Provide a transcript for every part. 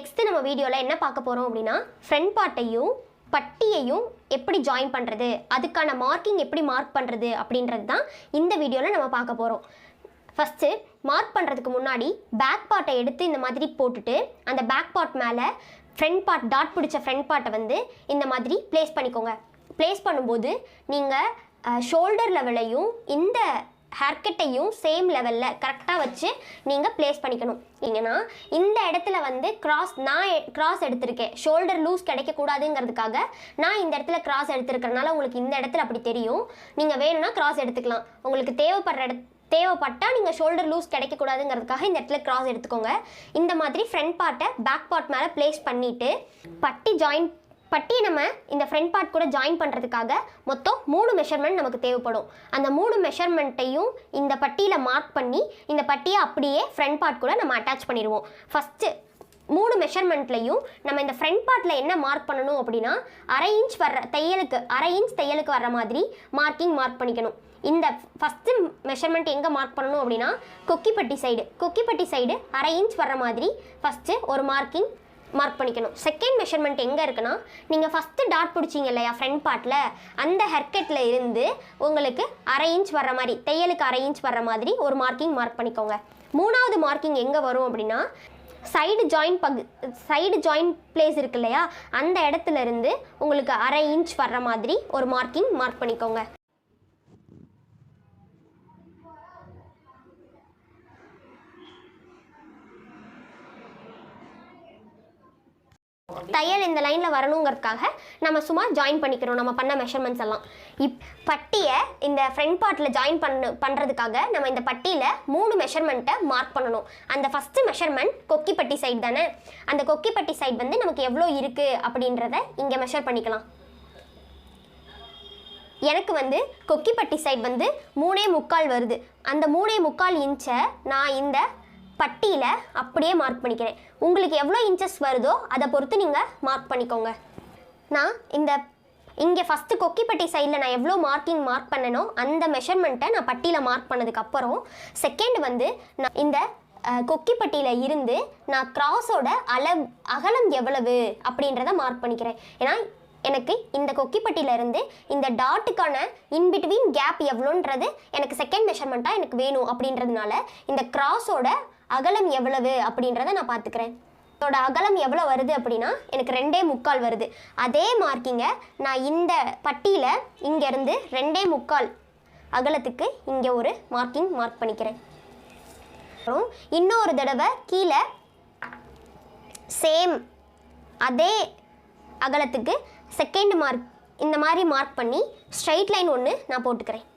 Next நம்ம வீடியோவில் என்ன பார்க்க போகிறோம் அப்படின்னா ஃப்ரண்ட் பார்ட்டையும் பட்டியையும் எப்படி ஜாயின் பண்ணுறது, அதுக்கான மார்க்கிங் எப்படி மார்க் பண்ணுறது அப்படின்றது தான் இந்த வீடியோவில் நம்ம பார்க்க போகிறோம். ஃபஸ்ட்டு மார்க் பண்ணுறதுக்கு முன்னாடி பேக் பார்ட்டை எடுத்து இந்த மாதிரி போட்டுட்டு அந்த பேக் பார்ட் மேலே ஃப்ரண்ட் பார்ட் டாட் பிடிச்ச ஃப்ரண்ட் பார்ட்டை வந்து இந்த மாதிரி ப்ளேஸ் பண்ணிக்கோங்க. ப்ளேஸ் பண்ணும்போது நீங்கள் ஷோல்டர் லெவலையும் இந்த ஹேர்கட்டையும் சேம் லெவலில் கரெக்டாக வச்சு நீங்கள் ப்ளேஸ் பண்ணிக்கணும். ஏன்னா இந்த இடத்துல வந்து நான் கிராஸ் எடுத்திருக்கேன், ஷோல்டர் லூஸ் கிடைக்கக்கூடாதுங்கிறதுக்காக நான் இந்த இடத்துல கிராஸ் எடுத்துருக்கிறனால உங்களுக்கு இந்த இடத்துல அப்படி தெரியும். நீங்கள் வேணும்னா கிராஸ் எடுத்துக்கலாம். உங்களுக்கு தேவைப்பட்டால் நீங்கள் ஷோல்டர் லூஸ் கிடைக்கக்கூடாதுங்கிறதுக்காக இந்த இடத்துல கிராஸ் எடுத்துக்கோங்க. இந்த மாதிரி ஃப்ரண்ட் பார்ட்டை பேக் பார்ட் மேலே ப்ளேஸ் பண்ணிவிட்டு பட்டியை நம்ம இந்த ஃப்ரண்ட் பார்ட் கூட ஜாயின் பண்ணுறதுக்காக மொத்தம் 3 மெஷர்மெண்ட் நமக்கு தேவைப்படும். அந்த 3 மெஷர்மெண்ட்டையும் இந்த பட்டியில் மார்க் பண்ணி இந்த பட்டியை அப்படியே ஃப்ரண்ட் பார்ட் கூட நம்ம அட்டாச் பண்ணிடுவோம். ஃபஸ்ட்டு 3 மெஷர்மெண்ட்லையும் நம்ம இந்த ஃப்ரண்ட் பார்ட்டில் என்ன மார்க் பண்ணணும் அப்படின்னா அரை இன்ச் தையலுக்கு வர்ற மாதிரி மார்க் பண்ணிக்கணும். இந்த ஃபஸ்ட்டு மெஷர்மெண்ட் எங்கே மார்க் பண்ணணும் அப்படின்னா கொக்கிப்பட்டி சைடு அரை இன்ச் வர்ற மாதிரி ஃபஸ்ட்டு ஒரு மார்க் பண்ணிக்கணும். செகண்ட் மெஷர்மெண்ட் எங்கே இருக்குன்னா நீங்கள் ஃபஸ்ட்டு டாட் பிடிச்சிங்க இல்லையா ஃப்ரண்ட் பார்ட்டில், அந்த ஹெர்கெட்டில் இருந்து உங்களுக்கு அரை இன்ச் வர்ற மாதிரி தையலுக்கு அரை இன்ச் வர்ற மாதிரி ஒரு மார்க் பண்ணிக்கோங்க. 3வது மார்க்கிங் எங்கே வரும் அப்படின்னா சைடு ஜாயின் பிளேஸ் இருக்கு இல்லையா, அந்த இடத்துல இருந்து உங்களுக்கு அரை இன்ச் வர்ற மாதிரி ஒரு மார்க் பண்ணிக்கோங்க. தையல் இந்த லைனில் வரணுங்கிறதுக்காக நம்ம சும்மா ஜாயின் பண்ணிக்கிறோம் நம்ம பண்ண மெஷர்மெண்ட்ஸ் எல்லாம். பட்டியை இந்த ஃப்ரண்ட் பார்ட்டில் ஜாயின் பண்ணுறதுக்காக நம்ம இந்த பட்டியில் 3 மெஷர்மெண்ட்டை மார்க் பண்ணணும். அந்த ஃபஸ்ட்டு மெஷர்மெண்ட் கொக்கிப்பட்டி சைடு தானே, அந்த கொக்கிப்பட்டி சைடு வந்து நமக்கு எவ்வளோ இருக்குது அப்படின்றத இங்கே மெஷர் பண்ணிக்கலாம். எனக்கு வந்து கொக்கிப்பட்டி சைடு வந்து 3.25 வருது. அந்த 3.25 இன்ச்சை நான் இந்த பட்டியில் அப்படியே மார்க் பண்ணிக்கிறேன். உங்களுக்கு எவ்வளோ இன்ச்சஸ் வருதோ அதை பொறுத்து நீங்கள் மார்க் பண்ணிக்கோங்க. நான் இங்கே ஃபஸ்ட்டு கொக்கிப்பட்டி சைடில் நான் எவ்வளோ மார்க் பண்ணனோ அந்த மெஷர்மெண்ட்டை நான் பட்டியில் மார்க் பண்ணதுக்கப்புறம் செகண்ட் வந்து நான் இந்த கொக்கிப்பட்டியில் இருந்து நான் கிராஸோட அகலம் எவ்வளவு அப்படின்றத மார்க் பண்ணிக்கிறேன். ஏன்னா எனக்கு இந்த கொக்கிப்பட்டியிலேருந்து இந்த டாட்டுக்கான இன்பிட்வீன் கேப் எவ்வளோன்றது எனக்கு செகண்ட் மெஷர்மெண்ட்டாக எனக்கு வேணும் அப்படின்றதுனால இந்த கிராஸோட அகலம் எவ்வளவு அப்படின்றத நான் பார்த்துக்கிறேன். இதோட அகலம் எவ்வளோ வருது அப்படின்னா எனக்கு 2.25 வருது. அதே மார்க்கிங்கை நான் இந்த பட்டியில் இங்கேருந்து 2.25 அகலத்துக்கு இங்கே ஒரு மார்க் பண்ணிக்கிறேன். அப்புறம் இன்னொரு தடவை கீழே சேம் அதே அகலத்துக்கு செகண்ட் இந்த மாதிரி மார்க் பண்ணி ஸ்ட்ரைட் லைன் ஒன்று நான் போட்டுக்கிறேன்.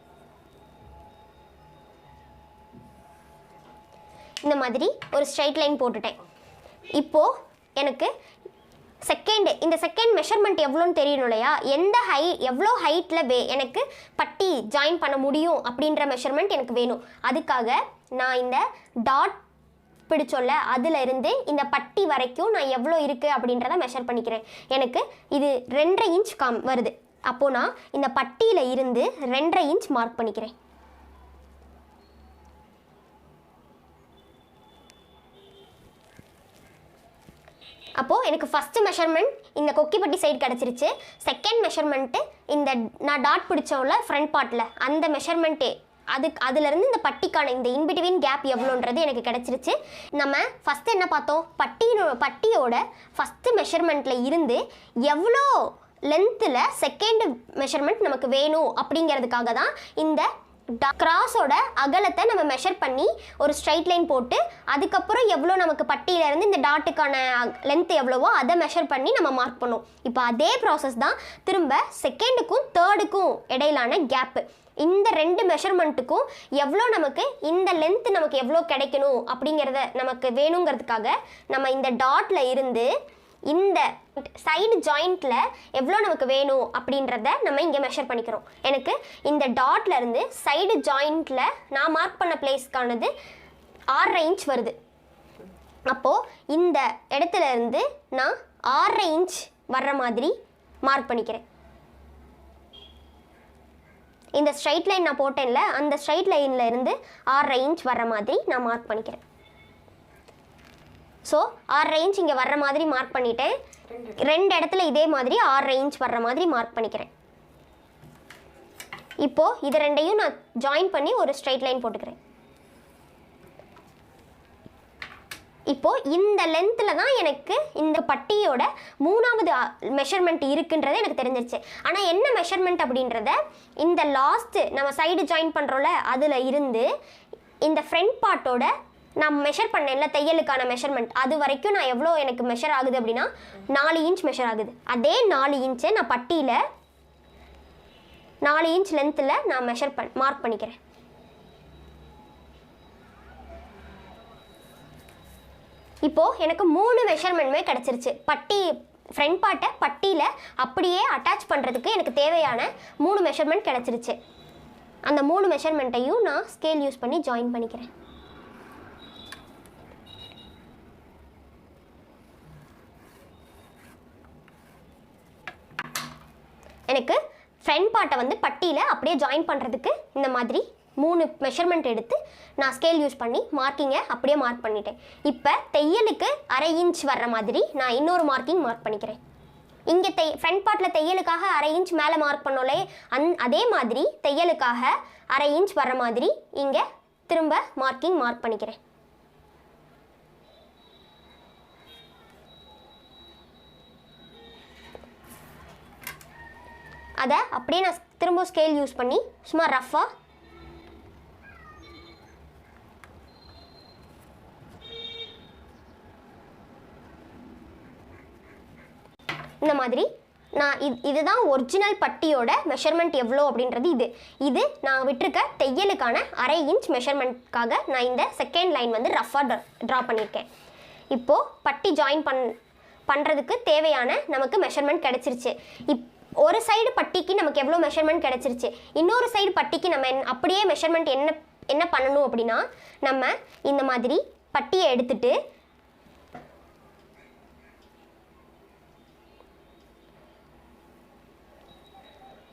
இந்த மாதிரி ஒரு ஸ்ட்ரைட் லைன் போட்டுட்டேன். இப்போது எனக்கு இந்த செகண்ட் மெஷர்மெண்ட் எவ்வளோன்னு தெரியணும் இல்லையா, எவ்வளோ ஹைட்டில் எனக்கு பட்டி ஜாயின் பண்ண முடியும் அப்படின்ற மெஷர்மெண்ட் எனக்கு வேணும். அதுக்காக நான் இந்த டாட் பிடிச்சோல்ல அதில் இருந்து இந்த பட்டி வரைக்கும் நான் எவ்வளோ இருக்குது அப்படின்றத மெஷர் பண்ணிக்கிறேன். எனக்கு இது 2.5 இன்ச் வருது. அப்போது நான் இந்த பட்டியில் இருந்து 2.5 இன்ச் மார்க் பண்ணிக்கிறேன். அப்போது எனக்கு ஃபஸ்ட்டு மெஷர்மெண்ட் இந்த கொக்கிப்பட்டி சைடு கிடச்சிருச்சு. செகண்ட் மெஷர்மெண்ட்டு இந்த நான் டாட் பிடிச்சோம்ல ஃப்ரண்ட் பார்ட்டில் அந்த மெஷர்மெண்ட்டே அதுலேருந்து இந்த பட்டிக்கான இந்த இன்பிட்வீன் கேப் எவ்வளோன்றது எனக்கு கிடச்சிருச்சு. நம்ம ஃபஸ்ட்டு என்ன பார்த்தோம், பட்டியோட ஃபஸ்ட்டு மெஷர்மெண்ட்டில் இருந்து எவ்வளோ லென்த்தில் செகண்ட் மெஷர்மெண்ட் நமக்கு வேணும் அப்படிங்கிறதுக்காக தான் இந்த கிராஸோட அகலத்தை நம்ம மெஷர் பண்ணி ஒரு ஸ்ட்ரைட் லைன் போட்டு அதுக்கப்புறம் எவ்வளோ நமக்கு பட்டியிலேருந்து இந்த டாட்டுக்கான லென்த் எவ்வளவோ அதை மெஷர் பண்ணி நம்ம மார்க் பண்ணோம். இப்போ அதே ப்ராசஸ் தான் திரும்ப செகண்டுக்கும் தேர்டுக்கும் இடையிலான கேப்பு. இந்த 2 மெஷர்மெண்ட்டுக்கும் எவ்வளோ நமக்கு இந்த லென்த் நமக்கு எவ்வளோ கிடைக்கணும் அப்படிங்கிறத நமக்கு வேணுங்கிறதுக்காக நம்ம இந்த டாட்டில் இருந்து இந்த சைடு ஜாயிண்ட்டில் எவ்வளோ நமக்கு வேணும் அப்படின்றத நம்ம இங்கே மெஷர் பண்ணிக்கிறோம். எனக்கு இந்த டாட்ல இருந்து சைடு ஜாயிண்ட்டில் நான் மார்க் பண்ண பிளேஸ்க்கானது 6.5 இன்ச் வருது. அப்போது இந்த இடத்துல இருந்து நான் 6.5 இன்ச் வர்ற மாதிரி மார்க் பண்ணிக்கிறேன். இந்த ஸ்ட்ரைட் லைன் நான் போட்டேன்ல, அந்த ஸ்ட்ரைட் லைனில் இருந்து 6.5 இன்ச் வர்ற மாதிரி நான் மார்க் பண்ணிக்கிறேன். ஸோ 6 இன்ச் இங்கே வர்ற மாதிரி மார்க் பண்ணிவிட்டேன். 2 இடத்துல இதே மாதிரி 6 இன்ச் வர்ற மாதிரி மார்க் பண்ணிக்கிறேன். இப்போது இது ரெண்டையும் நான் ஜாயின் பண்ணி ஒரு ஸ்ட்ரைட் லைன் போட்டுக்கிறேன். இப்போது இந்த லென்த்தில் தான் எனக்கு இந்த பட்டியோட 3வது மெஷர்மெண்ட் இருக்குன்றது எனக்கு தெரிஞ்சிருச்சு. ஆனால் என்ன மெஷர்மெண்ட் அப்படின்றத இந்த லாஸ்ட்டு நம்ம சைடு ஜாயின் பண்ணுறோம்ல அதில் இருந்து இந்த ஃப்ரண்ட் பார்ட்டோட நான் மெஷர் பண்ணேன்ல தையலுக்கான மெஷர்மெண்ட், அது வரைக்கும் நான் எவ்வளோ எனக்கு மெஷர் ஆகுது அப்படின்னா 4 இன்ச் மெஷர் ஆகுது. அதே 4 இன்ச்சை நான் பட்டியில் 4 இன்ச் லென்த்தில் நான் மார்க் பண்ணிக்கிறேன். இப்போது எனக்கு 3 மெஷர்மெண்ட்டுமே கிடச்சிருச்சு. ஃப்ரண்ட் பார்ட்டை பட்டியில் அப்படியே அட்டாச் பண்ணுறதுக்கு எனக்கு தேவையான 3 மெஷர்மெண்ட் கிடச்சிருச்சு. அந்த 3 மெஷர்மெண்ட்டையும் நான் ஸ்கேல் யூஸ் பண்ணி ஜாயின் பண்ணிக்கிறேன். எனக்கு ஃப்ரண்ட் பார்ட்டை வந்து பட்டியில் அப்படியே ஜாயின் பண்ணுறதுக்கு இந்த மாதிரி 3 மெஷர்மெண்ட் எடுத்து நான் ஸ்கேல் யூஸ் பண்ணி மார்க்கிங்கை அப்படியே மார்க் பண்ணிட்டேன். இப்போ தையலுக்கு 1/2 இன்ச் வர்ற மாதிரி நான் இன்னொரு மார்க்கிங் மார்க் பண்ணிக்கிறேன். இங்கே ஃப்ரண்ட் பார்ட்டில் தையலுக்காக 1/2 இன்ச் மேலே மார்க் பண்ணோலே அதே மாதிரி தையலுக்காக 1/2 இன்ச் வர்ற மாதிரி இங்கே திரும்ப மார்க் பண்ணிக்கிறேன். அதை அப்படியே நான் திரும்ப ஸ்கேல் யூஸ் பண்ணி சும்மா ரஃப்பாக இந்த மாதிரி நான் இதுதான் ஒரிஜினல் பட்டியோட மெஷர்மெண்ட் எவ்வளோ அப்படின்றது. இது நான் விட்டுருக்க தையலுக்கான 1/2 இன்ச் மெஷர்மெண்ட்காக நான் இந்த செகண்ட் லைன் வந்து ரஃபாக ட்ரா பண்ணியிருக்கேன். இப்போது பட்டி ஜாயின் பண்ணுறதுக்கு தேவையான நமக்கு மெஷர்மெண்ட் கிடச்சிருச்சு. ஒரு சைடு பட்டிக்கு நமக்கு எவ்வளோ மெஷர்மெண்ட் கிடச்சிருச்சு. இன்னொரு சைடு பட்டிக்கு நம்ம அப்படியே மெஷர்மெண்ட் என்ன பண்ணணும் அப்படின்னா, நம்ம இந்த மாதிரி பட்டியை எடுத்துட்டு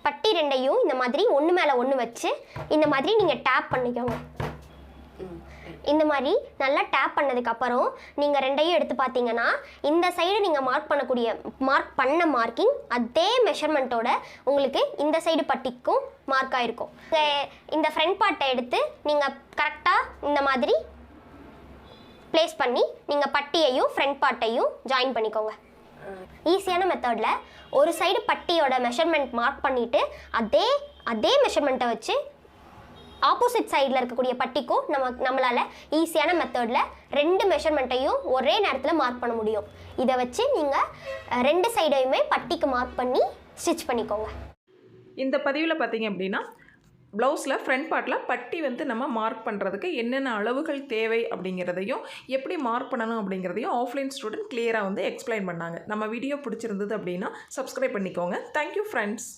பட்டி ரெண்டையும் இந்த மாதிரி ஒன்று மேலே ஒன்று வச்சு இந்த மாதிரி நீங்கள் டேப் பண்ணிக்கோங்க. இந்த மாதிரி நல்லா டேப் பண்ணதுக்கப்புறம் நீங்கள் ரெண்டையும் எடுத்து பார்த்தீங்கன்னா இந்த சைடு நீங்கள் மார்க் பண்ண மார்க்கிங் அதே மெஷர்மெண்ட்டோட உங்களுக்கு இந்த சைடு பட்டிக்கும் மார்க் ஆகிருக்கும். இந்த ஃப்ரண்ட் பார்ட்டை எடுத்து நீங்கள் கரெக்டாக இந்த மாதிரி ப்ளேஸ் பண்ணி நீங்கள் பட்டியையும் ஃப்ரண்ட் பார்ட்டையும் ஜாயின் பண்ணிக்கோங்க. ஈஸியான மெத்தடில் ஒரு சைடு பட்டியோட மெஷர்மெண்ட் மார்க் பண்ணிவிட்டு அதே மெஷர்மெண்ட்டை வச்சு ஆப்போசிட் சைடில் இருக்கக்கூடிய பட்டிக்கும் நம்மளால் ஈஸியான மெத்தடில் 2 மெஷர்மெண்ட்டையும் ஒரே நேரத்தில் மார்க் பண்ண முடியும். இதை வச்சு நீங்கள் 2 சைடையுமே பட்டிக்கு மார்க் பண்ணி ஸ்டிச் பண்ணிக்கோங்க. இந்த பதிவில் பார்த்தீங்க அப்படின்னா ப்ளவுஸில் ஃப்ரண்ட் பார்ட்டில் பட்டி வந்து நம்ம மார்க் பண்ணுறதுக்கு என்னென்ன அளவுகள் தேவை அப்படிங்கிறதையும் எப்படி மார்க் பண்ணணும் அப்படிங்கிறதையும் ஆஃப்லைன் ஸ்டூடெண்ட் கிளியராக வந்து எக்ஸ்பிளைன் பண்ணாங்க. நம்ம வீடியோ பிடிச்சிருந்தது அப்படின்னா சப்ஸ்கிரைப் பண்ணிக்கோங்க. Thank you friends.